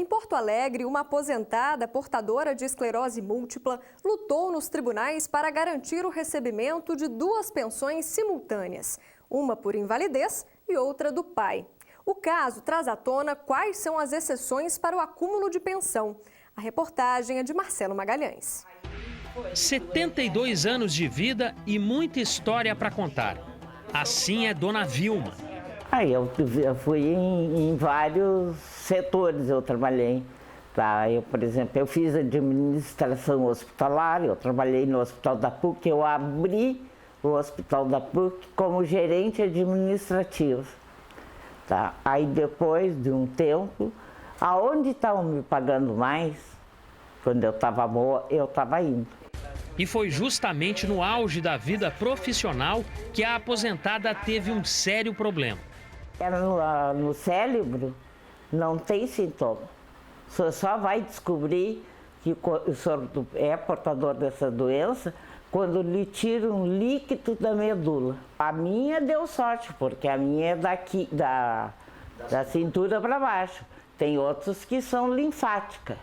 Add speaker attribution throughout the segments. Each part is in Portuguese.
Speaker 1: Em Porto Alegre, uma aposentada portadora de esclerose múltipla lutou nos tribunais para garantir o recebimento de 2 pensões simultâneas, uma por invalidez e outra do pai. O caso traz à tona quais são as exceções para o acúmulo de pensão. A reportagem é de Marcelo Magalhães.
Speaker 2: 72 anos de vida e muita história para contar. Assim é Dona Vilma.
Speaker 3: Eu fui em vários setores, eu trabalhei. Tá? Por exemplo, eu fiz administração hospitalar, eu trabalhei no Hospital da PUC, eu abri o Hospital da PUC como gerente administrativo. Tá? Aí depois de um tempo, aonde estavam me pagando mais, quando eu estava boa, eu estava indo.
Speaker 2: E foi justamente no auge da vida profissional que a aposentada teve um sério problema.
Speaker 3: No cérebro não tem sintoma. O senhor só vai descobrir que o senhor é portador dessa doença quando lhe tira um líquido da medula. A minha deu sorte, porque a minha é daqui, da cintura para baixo. Tem outros que são linfáticas.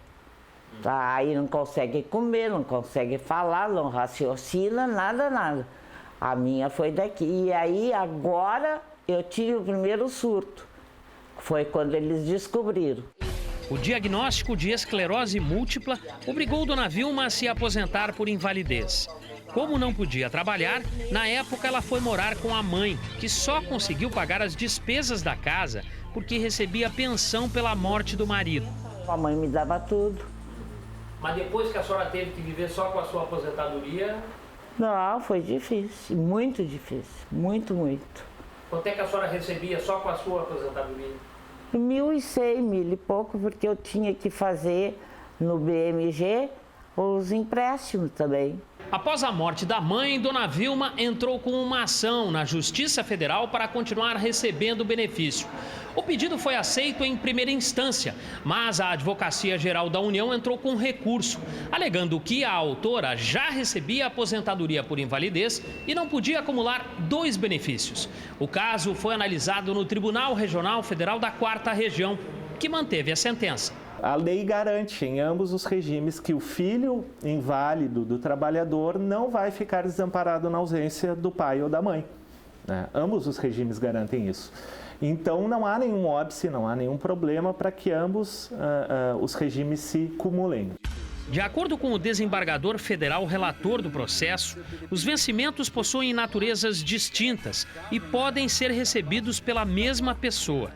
Speaker 3: Tá? Aí não consegue comer, não consegue falar, não raciocina, nada. A minha foi daqui. E aí agora eu tive o primeiro surto. Foi quando eles descobriram.
Speaker 2: O diagnóstico de esclerose múltipla obrigou Dona Vilma a se aposentar por invalidez. Como não podia trabalhar, na época ela foi morar com a mãe, que só conseguiu pagar as despesas da casa porque recebia pensão pela morte do marido.
Speaker 3: A mãe me dava tudo.
Speaker 2: Mas depois que a senhora teve que viver só com a sua aposentadoria?
Speaker 3: Não, foi difícil, muito difícil, muito.
Speaker 2: Quanto é que a senhora recebia só com a sua aposentadoria?
Speaker 3: 1.100, 1.000 e pouco, porque eu tinha que fazer no BMG os empréstimos também.
Speaker 2: Após a morte da mãe, Dona Vilma entrou com uma ação na Justiça Federal para continuar recebendo o benefício. O pedido foi aceito em primeira instância, mas a Advocacia Geral da União entrou com recurso, alegando que a autora já recebia aposentadoria por invalidez e não podia acumular 2 benefícios. O caso foi analisado no Tribunal Regional Federal da 4ª Região, que manteve a sentença.
Speaker 4: A lei garante em ambos os regimes que o filho inválido do trabalhador não vai ficar desamparado na ausência do pai ou da mãe. Né? Ambos os regimes garantem isso. Então não há nenhum óbice, não há nenhum problema para que ambos os regimes se cumulem.
Speaker 2: De acordo com o desembargador federal relator do processo, os vencimentos possuem naturezas distintas e podem ser recebidos pela mesma pessoa.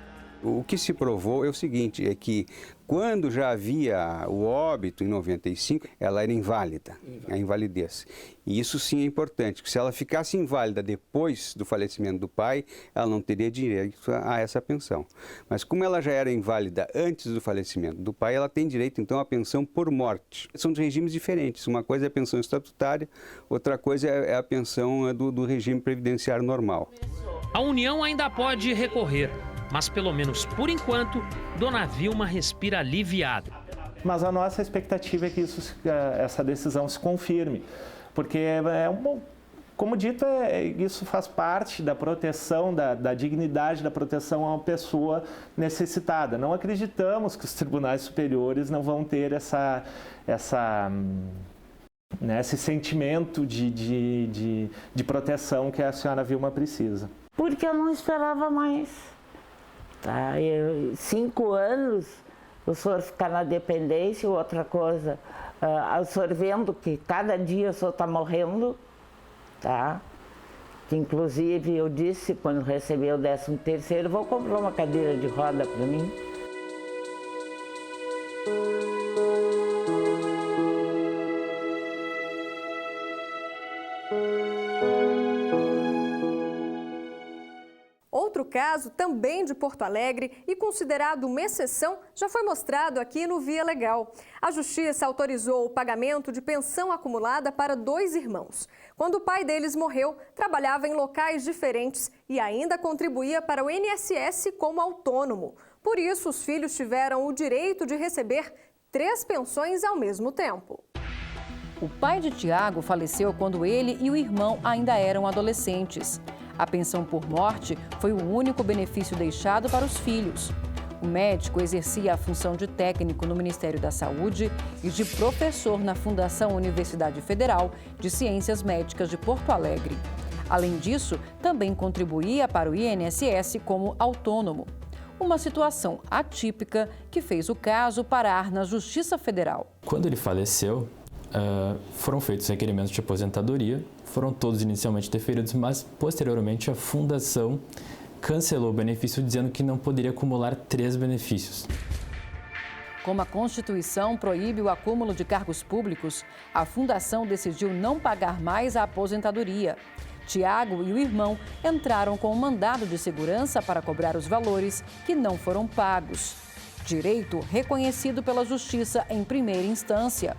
Speaker 5: O que se provou é o seguinte, é que quando já havia o óbito em 95, ela era inválida, a invalidez. E isso sim é importante, porque se ela ficasse inválida depois do falecimento do pai, ela não teria direito a essa pensão. Mas como ela já era inválida antes do falecimento do pai, ela tem direito então à pensão por morte. São de regimes diferentes, uma coisa é a pensão estatutária, outra coisa é a pensão do regime previdenciário normal.
Speaker 2: A União ainda pode recorrer. Mas, pelo menos por enquanto, Dona Vilma respira aliviada.
Speaker 4: Mas a nossa expectativa é que essa decisão se confirme, porque, como dito, isso faz parte da proteção, da dignidade, da proteção a uma pessoa necessitada. Não acreditamos que os tribunais superiores não vão ter esse sentimento de proteção que a senhora Vilma precisa.
Speaker 3: Porque eu não esperava mais. Tá? 5 anos, o senhor ficar na dependência, outra coisa, o senhor vendo que cada dia o senhor está morrendo, tá? Que inclusive eu disse, quando recebi o 13º, vou comprar uma cadeira de roda para mim.
Speaker 1: Outro caso, também de Porto Alegre e considerado uma exceção, já foi mostrado aqui no Via Legal. A Justiça autorizou o pagamento de pensão acumulada para 2 irmãos. Quando o pai deles morreu, trabalhava em locais diferentes e ainda contribuía para o INSS como autônomo. Por isso, os filhos tiveram o direito de receber 3 pensões ao mesmo tempo.
Speaker 6: O pai de Tiago faleceu quando ele e o irmão ainda eram adolescentes. A pensão por morte foi o único benefício deixado para os filhos. O médico exercia a função de técnico no Ministério da Saúde e de professor na Fundação Universidade Federal de Ciências Médicas de Porto Alegre. Além disso, também contribuía para o INSS como autônomo. Uma situação atípica que fez o caso parar na Justiça Federal.
Speaker 7: Quando ele faleceu, foram feitos requerimentos de aposentadoria, foram todos inicialmente deferidos, mas posteriormente a Fundação cancelou o benefício dizendo que não poderia acumular 3 benefícios.
Speaker 6: Como a Constituição proíbe o acúmulo de cargos públicos, a Fundação decidiu não pagar mais a aposentadoria. Tiago e o irmão entraram com um mandado de segurança para cobrar os valores que não foram pagos. Direito reconhecido pela Justiça em primeira instância.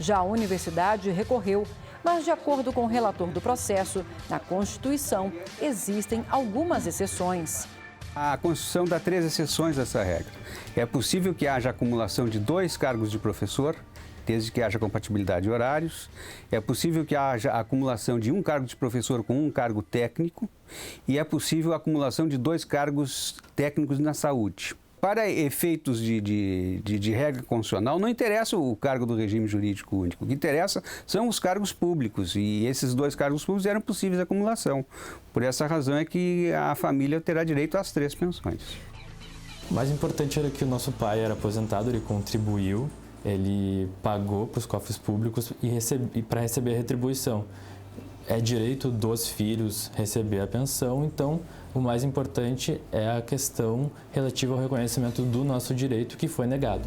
Speaker 6: Já a universidade recorreu, mas, de acordo com o relator do processo, na Constituição existem algumas exceções.
Speaker 5: A Constituição dá 3 exceções a essa regra. É possível que haja acumulação de 2 cargos de professor, desde que haja compatibilidade de horários. É possível que haja acumulação de 1 cargo de professor com 1 cargo técnico. E é possível a acumulação de 2 cargos técnicos na saúde. Para efeitos de regra constitucional, não interessa o cargo do regime jurídico único. O que interessa são os cargos públicos. E esses 2 cargos públicos eram possíveis a acumulação. Por essa razão é que a família terá direito às 3 pensões.
Speaker 7: O mais importante era que o nosso pai era aposentado, ele contribuiu, ele pagou para os cofres públicos e para receber a retribuição. É direito dos filhos receber a pensão, então o mais importante é a questão relativa ao reconhecimento do nosso direito que foi negado.